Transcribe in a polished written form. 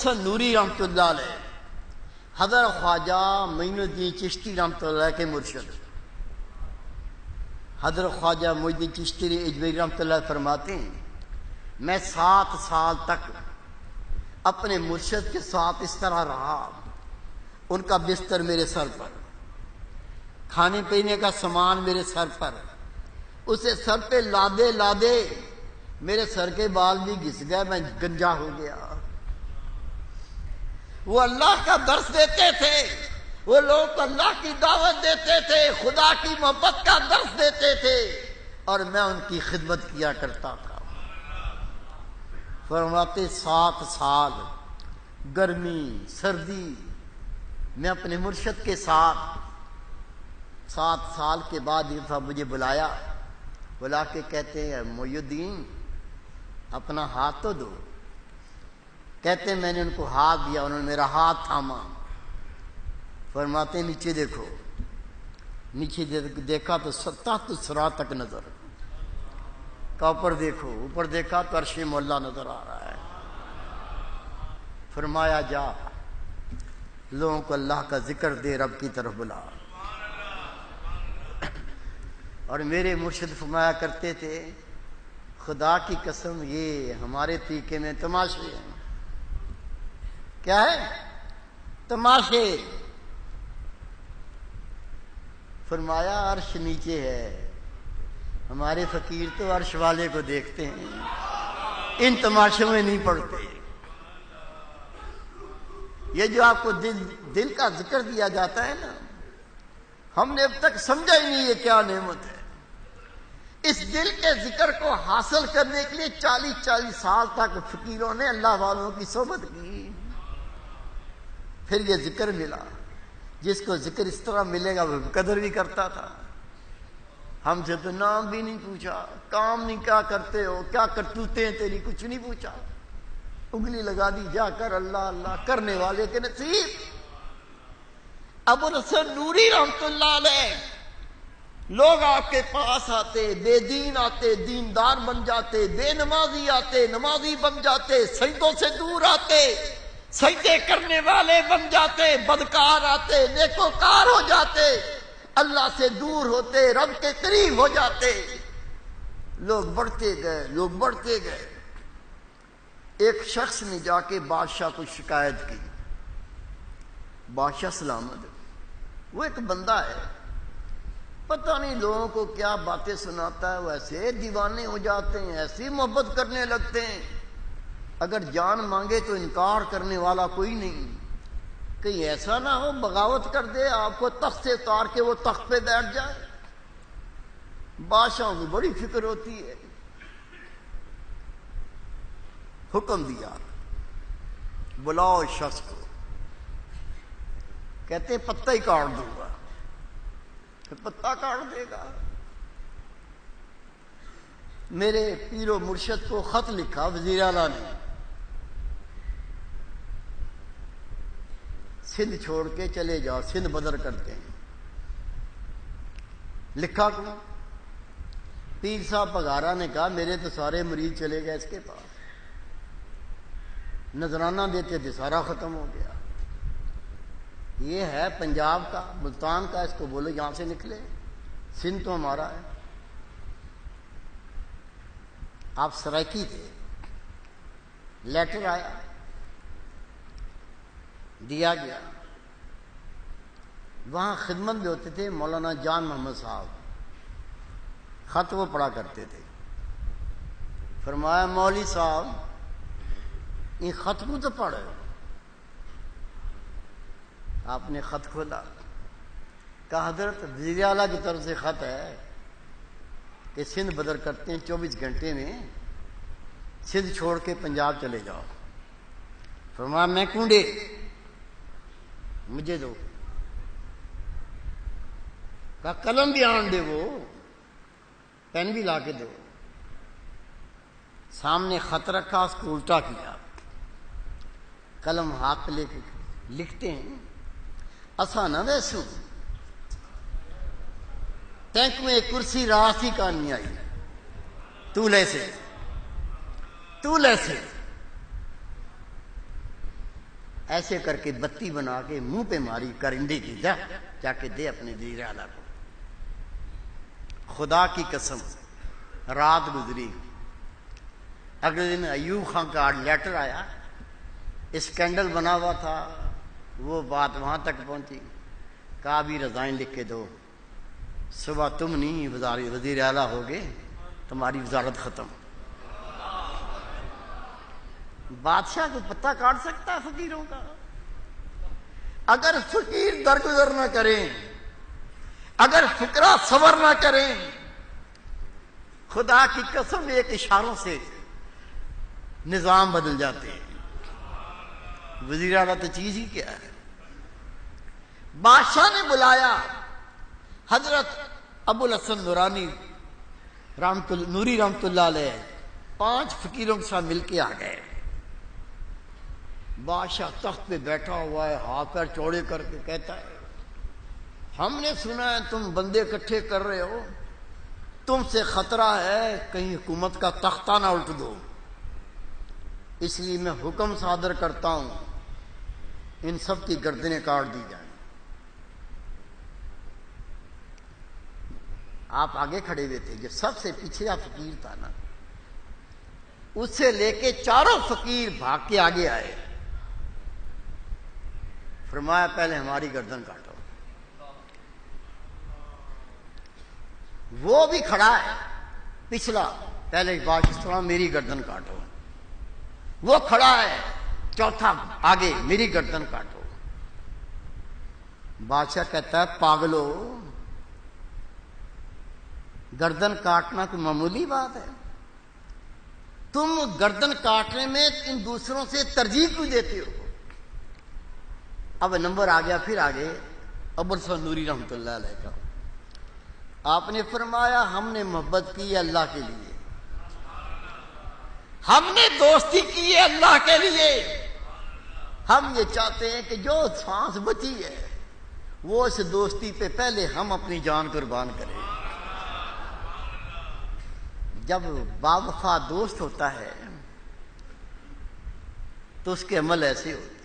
حسن نوری رحمۃ اللہ علیہ، حضرت خواجہ معین الدین چشتی رحمۃ اللہ علیہ کے مرشد حضرت خواجہ معین الدین چشتی اجمیری رحمۃ اللہ علیہ فرماتے ہیں میں 7 سال تک اپنے مرشد کے ساتھ اس طرح رہا، ان کا بستر میرے سر پر، کھانے پینے کا سامان میرے سر پر، اسے سر پہ لادے لادے میرے سر کے بال بھی گھس گئے، میں گنجا ہو گیا۔ وہ اللہ کا درس دیتے تھے، وہ لوگ کو اللہ کی دعوت دیتے تھے، خدا کی محبت کا درس دیتے تھے، اور میں ان کی خدمت کیا کرتا تھا۔ فرماتے 7 سال گرمی سردی میں اپنے مرشد کے ساتھ، 7 سال کے بعد ایک دفعہ مجھے بلا کے کہتے ہیں معین الدین اپنا ہاتھ تو دو۔ کہتے ہیں میں نے ان کو ہاتھ دیا، انہوں نے میرا ہاتھ تھاما۔ فرماتے ہیں نیچے دیکھو، نیچے دیکھا تو 7 سرا تک نظر، کا اوپر دیکھو، اوپر دیکھا تو عرش مولا نظر آ رہا ہے۔ فرمایا جا لوگوں کو اللہ کا ذکر دے، رب کی طرف بلا۔ اور میرے مرشد فرمایا کرتے تھے خدا کی قسم یہ ہمارے طریقے میں تماشے ہیں۔ کیا ہے؟ تماشے۔ فرمایا عرش نیچے ہے، ہمارے فقیر تو عرش والے کو دیکھتے ہیں، ان تماشوں میں نہیں پڑتے۔ یہ جو آپ کو دل کا ذکر دیا جاتا ہے نا، ہم نے اب تک سمجھا ہی نہیں یہ کیا نعمت ہے۔ اس دل کے ذکر کو حاصل کرنے کے لیے 40 سال تک فقیروں نے اللہ والوں کی صحبت کی، پھر یہ ذکر ملا۔ جس کو ذکر اس طرح ملے گا وہ قدر بھی کرتا تھا۔ ہم سے تو نام بھی نہیں پوچھا، کام نہیں، کیا کرتے ہو، کیا کرتوتے ہیں تیری، کچھ نہیں پوچھا، انگلی لگا دی جا کر اللہ اللہ، کرنے والے کے نصیب۔ ابو الحسن نوری رحمۃ اللہ علیہ، لوگ آپ کے پاس آتے، بے دین آتے دیندار بن جاتے، بے نمازی آتے نمازی بن جاتے، سجدوں سے دور آتے سجدے کرنے والے بن جاتے، بدکار آتے نیکوکار ہو جاتے، اللہ سے دور ہوتے رب کے قریب ہو جاتے۔ لوگ بڑھتے گئے۔ ایک شخص نے جا کے بادشاہ کو شکایت کی، بادشاہ سلامت، وہ ایک بندہ ہے، پتہ نہیں لوگوں کو کیا باتیں سناتا ہے، وہ ایسے دیوانے ہو جاتے ہیں، ایسی محبت کرنے لگتے ہیں، اگر جان مانگے تو انکار کرنے والا کوئی نہیں، کہیں ایسا نہ ہو بغاوت کر دے، آپ کو تخت سے اتار کے وہ تخت پہ بیٹھ جائے۔ بادشاہوں کی بڑی فکر ہوتی ہے، حکم دیا بلاؤ اس شخص کو، کہتے پتہ ہی کاٹ دوں گا، پتہ کاٹ دے گا۔ میرے پیر و مرشد کو خط لکھا وزیر اعلیٰ نے، سندھ چھوڑ کے چلے جاؤ، سندھ بدر کرتے ہیں۔ لکھا کیوں؟ پیر صاحب پگارا نے کہا میرے تو سارے مریض چلے گئے اس کے پاس، نذرانہ دیتے تھے سارا ختم ہو گیا، یہ ہے پنجاب کا ملتان کا، اس کو بولو یہاں سے نکلے، سندھ تو ہمارا ہے۔ آپ سرائکی تھے، لیٹر آیا، دیا گیا، وہاں خدمت بھی ہوتے تھے مولانا جان محمد صاحب، خط وہ پڑھا کرتے تھے۔ فرمایا مولوی صاحب یہ خط کو تو پڑھے۔ آپ نے خط کھولا، کہا حضرت وزیر اعلیٰ کی طرف سے خط ہے کہ سندھ بدر کرتے ہیں، 24 گھنٹے میں سندھ چھوڑ کے پنجاب چلے جاؤ۔ فرمایا میں کنڈے، مجھے دو۔ کہا قلم بھی آن دے، وہ پین بھی لا کے دو۔ سامنے خط رکھا، اس کو الٹا کیا، قلم ہاتھ لے کے لکھتے ہیں اسا نہ ویسو تینک میں کرسی راسی کا نہیں آئی، تو لے سے ایسے کر کے بتی بنا کے منہ پہ ماری کرندے کی، جا کے دے اپنے وزیر اعلیٰ کو۔ خدا کی قسم رات گزری، اگلے دن ایوب خان کا لیٹر آیا، اسکینڈل بنا ہوا تھا، وہ بات وہاں تک پہنچی، کہا بھی رضائن لکھ کے دو، صبح تم نہیں وزیر اعلیٰ ہوگے، تمہاری وزارت ختم۔ بادشاہ کو پتہ کاٹ سکتا ہے فقیروں کا؟ اگر فقیر درگزر نہ کریں، اگر فقراء صبر نہ کریں، خدا کی قسم ایک اشاروں سے نظام بدل جاتے ہیں۔ وزیر اعلیٰ تو چیز ہی کیا ہے۔ بادشاہ نے بلایا حضرت ابو الحسن نورانی نوری رحمت اللہ علیہ، 5 فقیروں کے ساتھ مل کے آ گئے۔ بادشاہ تخت پہ بیٹھا ہوا ہے، ہاتھ پیر چوڑے کر کے کہتا ہے ہم نے سنا ہے تم بندے اکٹھے کر رہے ہو، تم سے خطرہ ہے کہیں حکومت کا تختہ نہ الٹ دو، اس لیے میں حکم صادر کرتا ہوں ان سب کی گردنیں کاٹ دی جائیں۔ آپ آگے کھڑے ہوئے تھے، جو سب سے پچھڑا فقیر تھا نا، اس سے لے کے 4 فقیر بھاگ کے آگے آئے، فرمایا پہلے ہماری گردن کاٹو۔ وہ بھی کھڑا ہے پچھلا، پہلے بادشاہ میری گردن کاٹو۔ وہ کھڑا ہے چوتھا آگے، میری گردن کاٹو۔ بادشاہ کہتا ہے پاگلو، گردن کاٹنا کوئی معمولی بات ہے؟ تم گردن کاٹنے میں ان دوسروں سے ترجیح کیوں دیتے ہو؟ اب نمبر آ گیا پھر آگے ابو الحسن نوری رحمۃ اللہ علیہ کا۔ آپ نے فرمایا ہم نے محبت کی ہے اللہ کے لیے، ہم نے دوستی کی ہے اللہ کے لیے، ہم یہ چاہتے ہیں کہ جو سانس بچی ہے وہ اس دوستی پہ پہلے ہم اپنی جان قربان کریں۔ جب باوفا دوست ہوتا ہے تو اس کے عمل ایسے ہوتے ہیں۔